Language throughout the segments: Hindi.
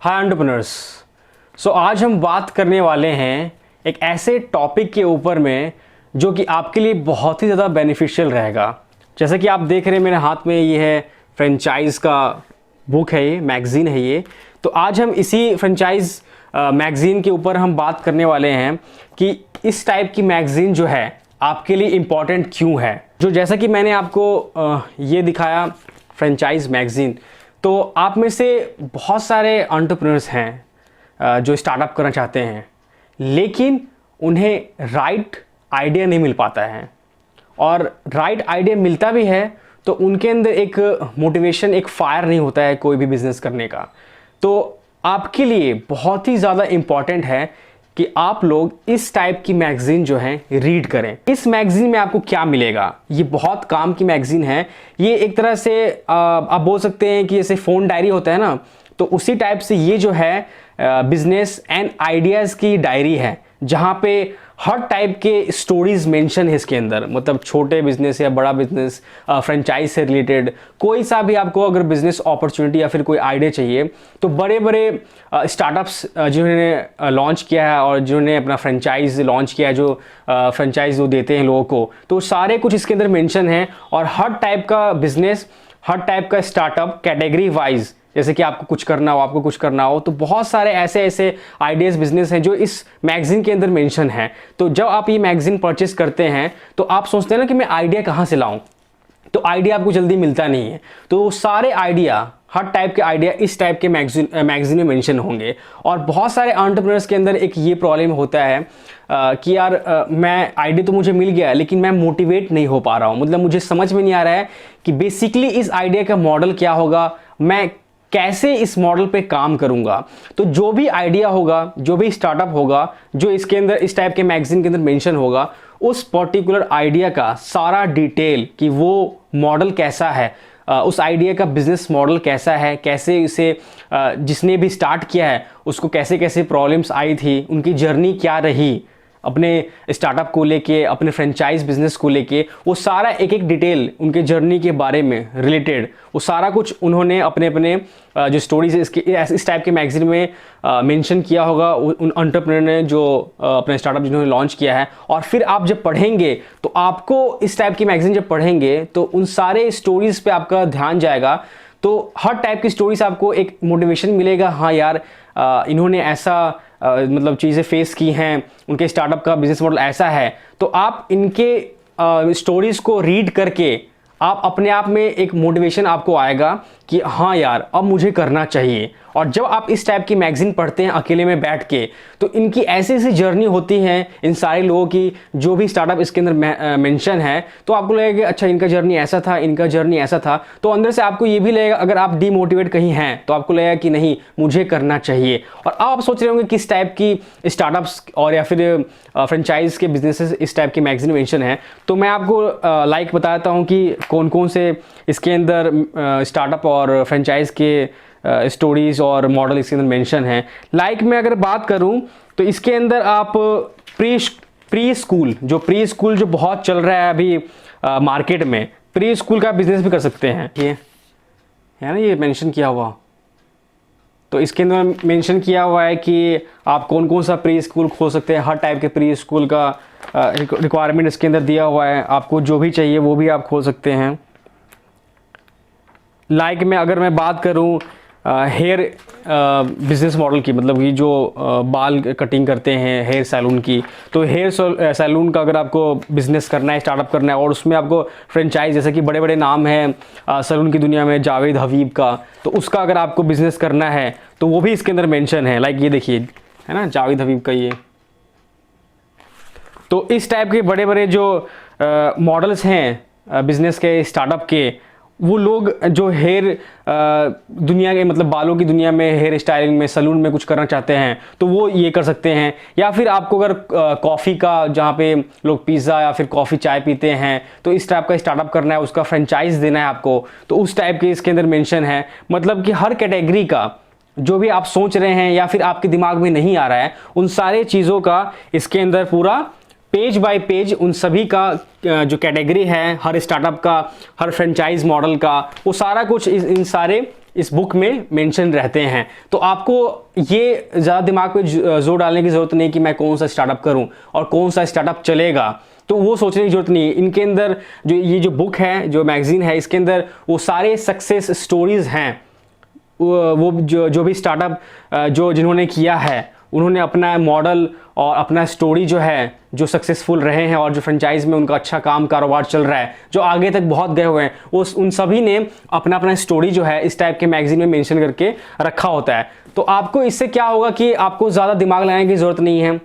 हाय एंटरप्रेन्योर्स। सो आज हम बात करने वाले हैं एक ऐसे टॉपिक के ऊपर में जो कि आपके लिए बहुत ही ज़्यादा बेनिफिशियल रहेगा। जैसे कि आप देख रहे हैं मेरे हाथ में ये है फ्रेंचाइज का बुक है, ये मैगज़ीन है ये। तो आज हम इसी फ्रेंचाइज मैगज़ीन के ऊपर हम बात करने वाले हैं कि इस टाइप की मैगज़ीन जो है आपके लिए इम्पॉर्टेंट क्यों है। जो जैसा कि मैंने आपको ये दिखाया फ्रेंचाइज मैगज़ीन, तो आप में से बहुत सारे एंटरप्रेन्योर्स हैं जो स्टार्टअप करना चाहते हैं, लेकिन उन्हें राइट आइडिया नहीं मिल पाता है, और राइट आइडिया मिलता भी है तो उनके अंदर एक मोटिवेशन, एक फायर नहीं होता है कोई भी बिजनेस करने का। तो आपके लिए बहुत ही ज़्यादा इम्पॉर्टेंट है कि आप लोग इस टाइप की मैगज़ीन जो है रीड करें। इस मैगज़ीन में आपको क्या मिलेगा, ये बहुत काम की मैगज़ीन है। ये एक तरह से आप बोल सकते हैं कि जैसे फ़ोन डायरी होता है ना, तो उसी टाइप से ये जो है बिजनेस एंड आइडियाज़ की डायरी है, जहाँ पे हर टाइप के स्टोरीज मेंशन है इसके अंदर। मतलब छोटे बिजनेस या बड़ा बिजनेस, फ्रेंचाइज से रिलेटेड कोई सा भी आपको अगर बिजनेस अपॉर्चुनिटी या फिर कोई आइडिया चाहिए, तो बड़े बड़े स्टार्टअप्स जिन्होंने लॉन्च किया है और जिन्होंने अपना फ्रेंचाइज लॉन्च किया है, जो फ्रेंचाइज वो देते हैं लोगों को, तो सारे कुछ इसके अंदर मेंशन है। और हर टाइप का बिजनेस, हर टाइप का स्टार्टअप कैटेगरी वाइज, जैसे कि आपको कुछ करना हो, आपको कुछ करना हो, तो बहुत सारे ऐसे ऐसे आइडियाज़ बिजनेस हैं जो इस मैगज़ीन के अंदर मेंशन है। तो जब आप ये मैगज़ीन परचेस करते हैं तो आप सोचते हैं ना कि मैं आइडिया कहाँ से लाऊं, तो आइडिया आपको जल्दी मिलता नहीं है। तो सारे आइडिया, हर टाइप के आइडिया इस टाइप के मैगज़ीन में मेंशन होंगे। और बहुत सारे एंटरप्रेन्योर्स के अंदर एक ये प्रॉब्लम होता है कि यार मैं आइडिया तो मुझे मिल गया, लेकिन मैं मोटिवेट नहीं हो पा रहा हूँ। मतलब मुझे समझ में नहीं आ रहा है कि बेसिकली इस आइडिया का मॉडल क्या होगा, मैं कैसे इस मॉडल पे काम करूंगा। तो जो भी आइडिया होगा, जो भी स्टार्टअप होगा, जो इसके अंदर इस टाइप के मैगज़ीन के अंदर मेंशन होगा, उस पर्टिकुलर आइडिया का सारा डिटेल कि वो मॉडल कैसा है, उस आइडिया का बिजनेस मॉडल कैसा है, कैसे इसे जिसने भी स्टार्ट किया है उसको कैसे कैसे प्रॉब्लम्स आई थी, उनकी जर्नी क्या रही अपने स्टार्टअप को लेके, अपने फ्रेंचाइज बिजनेस को लेके, वो सारा एक एक डिटेल उनके जर्नी के बारे में रिलेटेड, वो सारा कुछ उन्होंने अपने अपने जो स्टोरीज इसके इस टाइप के मैगज़ीन में मेंशन किया होगा उन एंटरप्रेन्योर ने जो अपने स्टार्टअप जिन्होंने लॉन्च किया है। और फिर आप जब पढ़ेंगे तो आपको इस टाइप की मैगज़ीन जब पढ़ेंगे तो उन सारे स्टोरीज़ पे आपका ध्यान जाएगा। तो हर टाइप की स्टोरीज आपको एक मोटिवेशन मिलेगा, हाँ यार इन्होंने ऐसा मतलब चीज़ें फेस की हैं, उनके स्टार्टअप का बिजनेस मॉडल ऐसा है। तो आप इनके स्टोरीज़ को रीड करके आप अपने आप में एक मोटिवेशन आपको आएगा कि हाँ यार अब मुझे करना चाहिए। और जब आप इस टाइप की मैगज़ीन पढ़ते हैं अकेले में बैठ के, तो इनकी ऐसी ऐसी जर्नी होती है इन सारे लोगों की, जो भी स्टार्टअप इसके अंदर मेंशन है, तो आपको लगेगा कि अच्छा इनका जर्नी ऐसा था, इनका जर्नी ऐसा था। तो अंदर से आपको ये भी लगेगा, अगर आप डीमोटिवेट कहीं हैं तो आपको लगेगा कि नहीं मुझे करना चाहिए। और अब आप सोच रहे होंगे किस टाइप की स्टार्टअप्स और या फिर फ्रेंचाइज के बिजनेसेस इस टाइप की मैगज़ीन मेंशन है। तो मैं आपको लाइक बताता हूँ कि कौन कौन से इसके अंदर स्टार्टअप और फ्रेंचाइज के स्टोरीज और मॉडल इसके अंदर मेंशन है। लाइक मैं अगर बात करूं तो इसके अंदर आप प्री स्कूल जो बहुत चल रहा है अभी मार्केट में, प्री स्कूल का बिजनेस भी कर सकते हैं। ये है ना, ये मेंशन किया हुआ। तो इसके अंदर मेंशन किया हुआ है कि आप कौन कौन सा प्री स्कूल खोल सकते हैं। हर टाइप के प्री स्कूल का रिक्वायरमेंट इसके अंदर दिया हुआ है, आपको जो भी चाहिए वो भी आप खोल सकते हैं। लाइक में अगर मैं बात करूं हेयर बिजनेस मॉडल की, मतलब कि जो बाल कटिंग करते हैं हेयर सैलून की, तो हेयर सैलून का अगर आपको बिजनेस करना है, स्टार्टअप करना है, और उसमें आपको फ्रेंचाइज, जैसे कि बड़े बड़े नाम हैं सैलून की दुनिया में, जावेद हबीब का, तो उसका अगर आपको बिजनेस करना है तो वो भी इसके अंदर मेंशन है। लाइक ये देखिए है ना, जावेद हबीब का ये। तो इस टाइप के बड़े बड़े जो मॉडल्स हैं बिजनेस के, स्टार्टअप के, वो लोग जो हेयर दुनिया के, मतलब बालों की दुनिया में, हेयर स्टाइलिंग में, सलून में कुछ करना चाहते हैं तो वो ये कर सकते हैं। या फिर आपको अगर कॉफ़ी का, जहाँ पे लोग पिज़्ज़ा या फिर कॉफ़ी चाय पीते हैं, तो इस टाइप का स्टार्टअप करना है, उसका फ्रेंचाइज देना है आपको, तो उस टाइप के इसके अंदर मेंशन है। मतलब कि हर कैटेगरी का जो भी आप सोच रहे हैं या फिर आपके दिमाग में नहीं आ रहा है, उन सारे चीज़ों का इसके अंदर पूरा पेज बाय पेज उन सभी का जो कैटेगरी है, हर स्टार्टअप का, हर फ्रेंचाइज मॉडल का, वो सारा कुछ इन सारे इस बुक में मेंशन रहते हैं। तो आपको ये ज़्यादा दिमाग पे जोर डालने की ज़रूरत नहीं कि मैं कौन सा स्टार्टअप करूं और कौन सा स्टार्टअप चलेगा, तो वो सोचने की ज़रूरत नहीं है। इनके अंदर जो ये जो बुक है, जो मैगज़ीन है, इसके अंदर वो सारे सक्सेस स्टोरीज़ हैं। वो जो भी स्टार्टअप जो जिन्होंने किया है, उन्होंने अपना मॉडल और अपना स्टोरी जो है, जो सक्सेसफुल रहे हैं और जो फ्रेंचाइज में उनका अच्छा काम कारोबार चल रहा है, जो आगे तक बहुत गए हुए हैं, वो उन सभी ने अपना अपना स्टोरी जो है इस टाइप के मैगजीन में मेंशन करके रखा होता है। तो आपको इससे क्या होगा कि आपको ज़्यादा दिमाग लगाने की ज़रूरत नहीं है,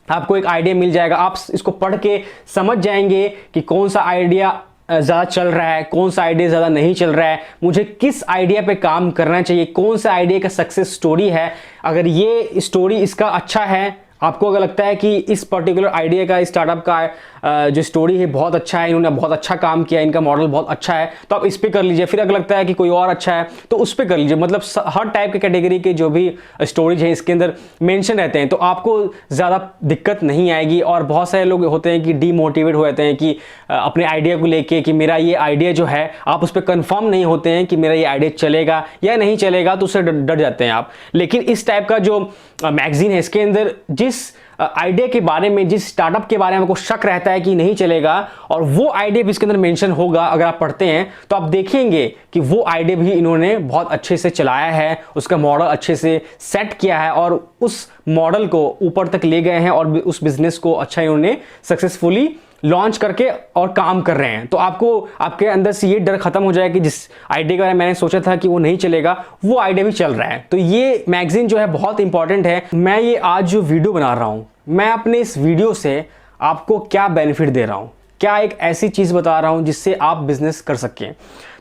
आपको एक आइडिया मिल जाएगा। आप इसको पढ़ के समझ जाएंगे कि कौन सा आइडिया ज़्यादा चल रहा है, कौन सा आइडिया ज़्यादा नहीं चल रहा है, मुझे किस आइडिया पे काम करना चाहिए, कौन सा आइडिया का सक्सेस स्टोरी है। अगर ये स्टोरी इसका अच्छा है, आपको अगर लगता है कि इस पर्टिकुलर आइडिया का, स्टार्टअप का जो स्टोरी है बहुत अच्छा है, इन्होंने बहुत अच्छा काम किया, इनका मॉडल बहुत अच्छा है, तो आप इस पे कर लीजिए। फिर अगर लगता है कि कोई और अच्छा है तो उस पे कर लीजिए। मतलब हर टाइप के कैटेगरी के जो भी स्टोरीज है इसके अंदर मेंशन रहते हैं, तो आपको ज़्यादा दिक्कत नहीं आएगी। और बहुत सारे लोग होते हैं कि डीमोटिवेट हो जाते हैं कि अपने आइडिया को लेके कि मेरा ये आइडिया जो है, आप उस पर कंफर्म नहीं होते हैं कि मेरा ये आइडिया चलेगा या नहीं चलेगा, तो उससे डर जाते हैं आप। लेकिन इस टाइप का जो मैगजीन है, इसके अंदर जिस आइडिया के बारे में, जिस स्टार्टअप के बारे में आपको शक रहता है कि नहीं चलेगा, और वो आइडिया भी इसके अंदर मेंशन होगा, अगर आप पढ़ते हैं तो आप देखेंगे कि वो आइडिया भी इन्होंने बहुत अच्छे से चलाया है, उसका मॉडल अच्छे से सेट किया है और उस मॉडल को ऊपर तक ले गए हैं और उस बिजनेस को अच्छा इन्होंने सक्सेसफुली लॉन्च करके और काम कर रहे हैं। तो आपको आपके अंदर से ये डर खत्म हो जाएगा कि जिस आइडिया के बारे में मैंने सोचा था कि वो नहीं चलेगा, वो आइडिया भी चल रहा है। तो ये मैगजीन जो है बहुत इंपॉर्टेंट है। मैं ये आज जो वीडियो बना रहा हूं, मैं अपने इस वीडियो से आपको क्या बेनिफिट दे रहा हूं, क्या एक ऐसी चीज बता रहा हूं जिससे आप बिजनेस कर सकें।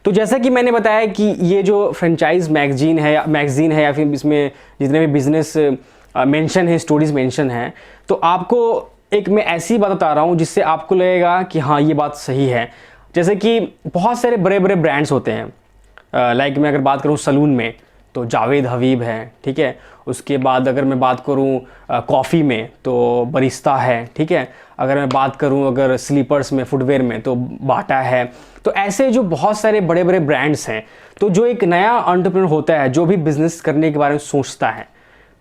तो जैसा कि मैंने बताया कि ये जो फ्रेंचाइज मैगजीन है या फिर इसमें जितने भी बिजनेस मेंशन है, स्टोरीज मेंशन है, तो आपको एक मैं ऐसी बात बता रहा हूँ जिससे आपको लगेगा कि हाँ ये बात सही है। जैसे कि बहुत सारे बड़े बड़े ब्रांड्स होते हैं, लाइक मैं अगर बात करूँ सलून में तो जावेद हबीब है, ठीक है। उसके बाद अगर मैं बात करूँ कॉफ़ी में तो बरिस्ता है, ठीक है। अगर मैं बात करूँ अगर स्लीपर्स में, फुटवेयर में तो बाटा है। तो ऐसे जो बहुत सारे बड़े बड़े ब्रांड्स हैं, तो जो एक नया एंटरप्रेन्योर होता है, जो भी बिजनेस करने के बारे में सोचता है,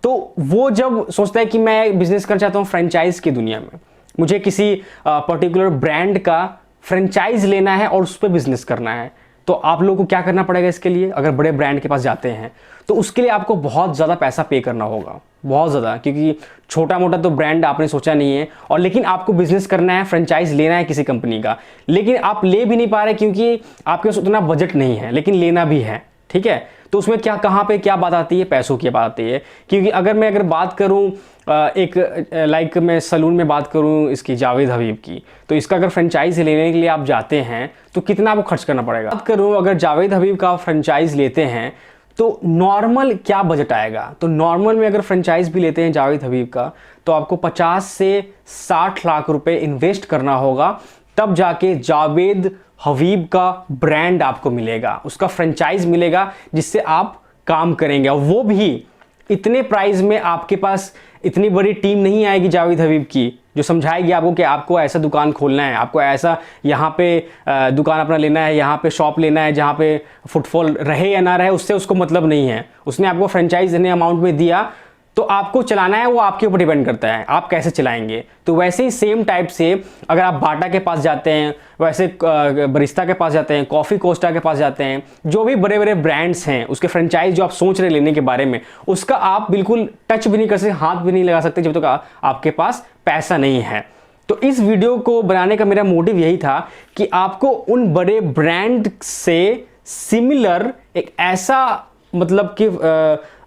तो वो जब सोचता है कि मैं बिजनेस करना चाहता हूँ फ्रेंचाइज की दुनिया में, मुझे किसी पर्टिकुलर ब्रांड का फ्रेंचाइज लेना है और उस पर बिजनेस करना है, तो आप लोगों को क्या करना पड़ेगा इसके लिए? अगर बड़े ब्रांड के पास जाते हैं तो उसके लिए आपको बहुत ज़्यादा पैसा पे करना होगा, बहुत ज़्यादा, क्योंकि छोटा मोटा तो ब्रांड आपने सोचा नहीं है। और लेकिन आपको बिजनेस करना है, फ्रेंचाइज लेना है किसी कंपनी का, लेकिन आप ले भी नहीं पा रहे क्योंकि आपके पास उतना बजट नहीं है, लेकिन लेना भी है, ठीक है। तो उसमें क्या, कहाँ पे क्या बात आती है? पैसों की बात आती है। क्योंकि अगर बात करूँ लाइक मैं सलून में बात करूँ इसकी जावेद हबीब की, तो इसका अगर फ्रेंचाइज लेने के लिए आप जाते हैं तो कितना आपको खर्च करना पड़ेगा? बात करूँ अगर जावेद हबीब का फ्रेंचाइज लेते हैं तो नॉर्मल क्या बजट आएगा? तो नॉर्मल में अगर फ्रेंचाइज भी लेते हैं जावेद हबीब का, तो आपको 50 से 60 लाख रुपए इन्वेस्ट करना होगा, तब जाके जावेद हबीब का ब्रांड आपको मिलेगा, उसका फ्रेंचाइज मिलेगा जिससे आप काम करेंगे। और वो भी इतने प्राइस में आपके पास इतनी बड़ी टीम नहीं आएगी जावेद हबीब की जो समझाएगी आपको कि आपको ऐसा दुकान खोलना है, आपको ऐसा यहाँ पे दुकान अपना लेना है, यहाँ पे शॉप लेना है जहाँ पे फुटफॉल रहे या ना रहे, उससे उसको मतलब नहीं है। उसने आपको फ्रेंचाइज देने अमाउंट में दिया, तो आपको चलाना है, वो आपके ऊपर डिपेंड करता है आप कैसे चलाएंगे। तो वैसे ही सेम टाइप से अगर आप बाटा के पास जाते हैं, वैसे बरिस्ता के पास जाते हैं, कॉफ़ी कोस्टा के पास जाते हैं, जो भी बड़े बड़े ब्रांड्स हैं, उसके फ्रेंचाइज जो आप सोच रहे लेने के बारे में, उसका आप बिल्कुल टच भी नहीं कर सकते, हाथ भी नहीं लगा सकते जब तक आपके पास पैसा नहीं है। तो इस वीडियो को बनाने का मेरा मोटिव यही था कि आपको उन बड़े ब्रांड से सिमिलर एक ऐसा मतलब कि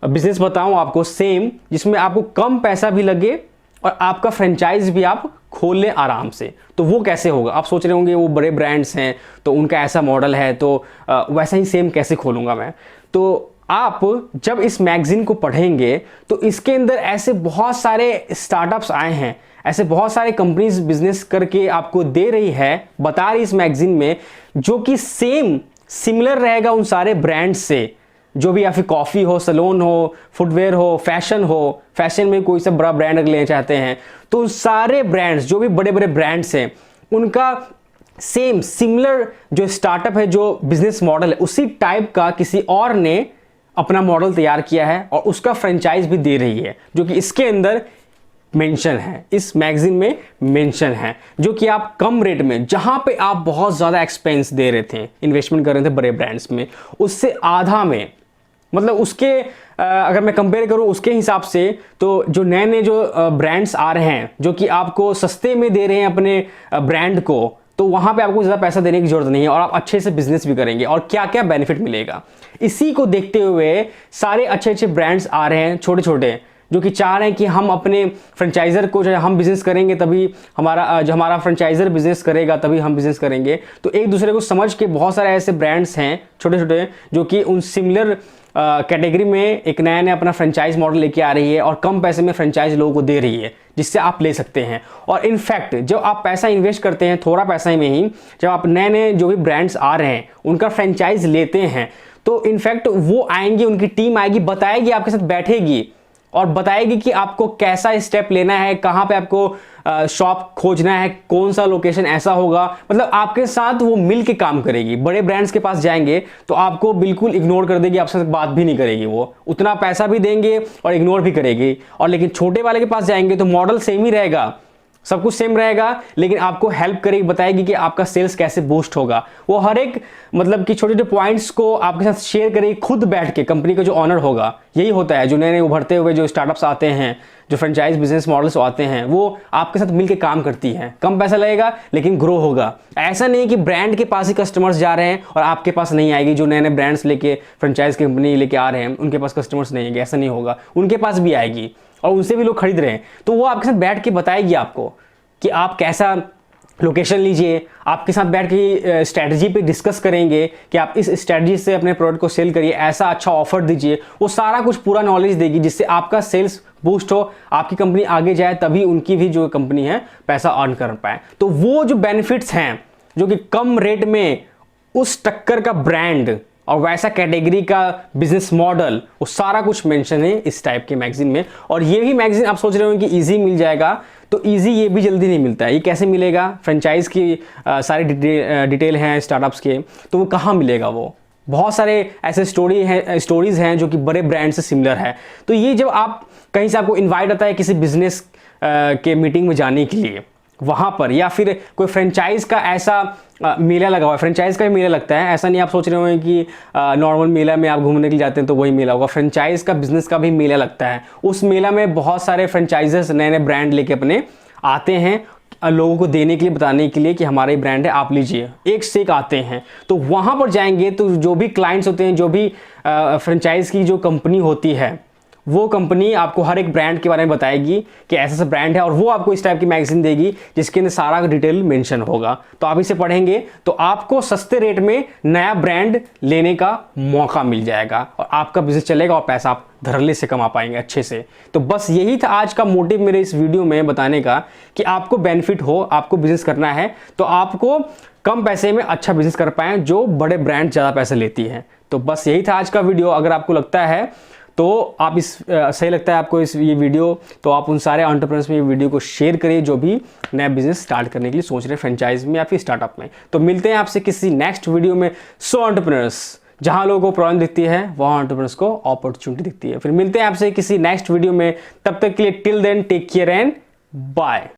बिजनेस बताऊं आपको सेम, जिसमें आपको कम पैसा भी लगे और आपका फ्रेंचाइज भी आप खोल लें आराम से। तो वो कैसे होगा? आप सोच रहे होंगे वो बड़े ब्रांड्स हैं तो उनका ऐसा मॉडल है, तो वैसा ही सेम कैसे खोलूंगा मैं? तो आप जब इस मैगजीन को पढ़ेंगे तो इसके अंदर ऐसे बहुत सारे स्टार्टअप्स आए हैं, ऐसे बहुत सारे कंपनीज बिजनेस करके आपको दे रही है, बता रही इस मैगजीन में, जो कि सेम सिमिलर रहेगा उन सारे ब्रांड से, जो भी या फिर कॉफ़ी हो, सलोन हो, फुटवेयर हो, फैशन हो, फैशन में कोई सा बड़ा ब्रांड अगर लेना चाहते हैं, तो उन सारे ब्रांड्स जो भी बड़े बड़े ब्रांड्स हैं उनका सेम सिमिलर जो स्टार्टअप है, जो बिजनेस मॉडल है, उसी टाइप का किसी और ने अपना मॉडल तैयार किया है और उसका फ्रेंचाइज भी दे रही है, जो कि इसके अंदर मेंशन है, इस मैगजीन में मेंशन है, जो कि आप कम रेट में, जहां पे आप बहुत ज़्यादा एक्सपेंस दे रहे थे, इन्वेस्टमेंट कर रहे थे बड़े ब्रांड्स में, उससे आधा में, मतलब उसके अगर मैं कंपेयर करूं उसके हिसाब से, तो जो नए नए जो ब्रांड्स आ रहे हैं जो कि आपको सस्ते में दे रहे हैं अपने ब्रांड को, तो वहां पे आपको ज़्यादा पैसा देने की जरूरत नहीं है और आप अच्छे से बिजनेस भी करेंगे। और क्या क्या बेनिफिट मिलेगा, इसी को देखते हुए सारे अच्छे अच्छे ब्रांड्स आ रहे हैं, छोटे छोटे, जो कि चाह रहे हैं कि हम अपने फ्रेंचाइजर को, जो हम बिजनेस करेंगे तभी हमारा, जो हमारा फ्रेंचाइजर बिजनेस करेगा तभी हम बिजनेस करेंगे। तो एक दूसरे को समझ के बहुत सारे ऐसे ब्रांड्स हैं छोटे छोटे, जो कि उन सिमिलर कैटेगरी में एक नया नया अपना फ्रेंचाइज मॉडल लेके आ रही है और कम पैसे में फ्रेंचाइज लोगों को दे रही है, जिससे आप ले सकते हैं। और इनफैक्ट जब आप पैसा इन्वेस्ट करते हैं थोड़ा पैसा में ही, जब आप नए नए जो भी ब्रांड्स आ रहे हैं उनका फ्रेंचाइज लेते हैं, तो इनफैक्ट वो आएंगे, उनकी टीम आएगी, बताएगी, आपके साथ बैठेगी और बताएगी कि आपको कैसा स्टेप लेना है, कहाँ पे आपको शॉप खोजना है, कौन सा लोकेशन ऐसा होगा, मतलब आपके साथ वो मिल के काम करेगी। बड़े ब्रांड्स के पास जाएंगे तो आपको बिल्कुल इग्नोर कर देगी, आपसे बात भी नहीं करेगी, वो उतना पैसा भी देंगे और इग्नोर भी करेगी। और लेकिन छोटे वाले के पास जाएंगे तो मॉडल सेम ही रहेगा, सब कुछ सेम रहेगा, लेकिन आपको हेल्प करेगी, बताएगी कि आपका सेल्स कैसे बूस्ट होगा। वो हर एक मतलब कि छोटे छोटे पॉइंट्स को आपके साथ शेयर करेगी खुद बैठ के, कंपनी का जो ऑनर होगा। यही होता है, जो नए नए उभरते हुए जो स्टार्टअप्स आते हैं, जो फ्रेंचाइज बिजनेस मॉडल्स आते हैं, वो आपके साथ मिलकर काम करती हैं। कम पैसा लगेगा लेकिन ग्रो होगा। ऐसा नहीं कि ब्रांड के पास ही कस्टमर्स जा रहे हैं और आपके पास नहीं आएगी, जो नए नए ब्रांड्स लेके फ्रेंचाइज कंपनी लेके आ रहे हैं उनके पास कस्टमर्स नहीं आएंगे, ऐसा नहीं होगा, उनके पास भी आएगी और उनसे भी लोग खरीद रहे हैं। तो वो आपके साथ बैठ के बताएगी आपको कि आप कैसा लोकेशन लीजिए, आपके साथ बैठ के स्ट्रैटेजी पे डिस्कस करेंगे कि आप इस स्ट्रैटेजी से अपने प्रोडक्ट को सेल करिए, ऐसा अच्छा ऑफर दीजिए। वो सारा कुछ पूरा नॉलेज देगी, जिससे आपका सेल्स बूस्ट हो, आपकी कंपनी आगे जाए, तभी उनकी भी जो कंपनी है पैसा अर्न कर पाए। तो वो जो बेनिफिट्स हैं, जो कि कम रेट में उस टक्कर का ब्रांड और वैसा कैटेगरी का बिजनेस मॉडल, वो सारा कुछ मेंशन है इस टाइप के मैगजीन में। और ये भी मैगजीन आप सोच रहे हो कि इजी मिल जाएगा, तो इजी ये भी जल्दी नहीं मिलता है। ये कैसे मिलेगा? फ्रेंचाइज की सारी डिटेल हैं स्टार्टअप्स के, तो वो कहाँ मिलेगा? वो बहुत सारे ऐसे स्टोरीज हैं जो कि बड़े ब्रांड से सिमिलर है। तो ये जब आप कहीं से आपको इन्वाइट आता है किसी बिजनेस के मीटिंग में जाने के लिए, वहाँ पर, या फिर कोई फ्रेंचाइज का ऐसा मेला लगा हुआ है, फ्रेंचाइज का भी मेला लगता है, ऐसा नहीं आप सोच रहे हो कि नॉर्मल मेला में आप घूमने के लिए जाते हैं तो वही मेला होगा। फ्रेंचाइज का बिजनेस का भी मेला लगता है। उस मेला में बहुत सारे फ्रेंचाइजर्स नए नए ब्रांड लेके अपने आते हैं, लोगों को देने के लिए, बताने के लिए कि हमारा ही ब्रांड है, आप लीजिए, एक से एक आते हैं। तो वहाँ पर जाएंगे तो जो भी क्लाइंट्स होते हैं, जो भी फ्रेंचाइज की जो कंपनी होती है, वो कंपनी आपको हर एक ब्रांड के बारे में बताएगी कि ऐसा ऐसा ब्रांड है, और वो आपको इस टाइप की मैगजीन देगी जिसके अंदर सारा डिटेल मेंशन होगा। तो आप इसे पढ़ेंगे तो आपको सस्ते रेट में नया ब्रांड लेने का मौका मिल जाएगा और आपका बिजनेस चलेगा और पैसा आप धड़ल्ले से कमा पाएंगे अच्छे से। तो बस यही था आज का मोटिव मेरे इस वीडियो में बताने का, कि आपको बेनिफिट हो, आपको बिजनेस करना है तो आपको कम पैसे में अच्छा बिजनेस कर पाएं, जो बड़े ब्रांड ज़्यादा पैसे लेती हैं। तो बस यही था आज का वीडियो। अगर आपको लगता है तो आप सही लगता है आपको ये वीडियो, तो आप उन सारे एंटरप्रेन्योर्स में ये वीडियो को शेयर करिए जो भी नया बिजनेस स्टार्ट करने के लिए सोच रहे हैं, फ्रेंचाइज में या फिर स्टार्टअप में। तो मिलते हैं आपसे किसी नेक्स्ट वीडियो में। सो एंटरप्रेन्योर्स, जहां लोगों को प्रॉब्लम दिखती है वहां एंटरप्रेन्योर्स को अपॉर्चुनिटी दिखती है। फिर मिलते हैं आपसे किसी नेक्स्ट वीडियो में, तब तक के लिए till then take care and bye.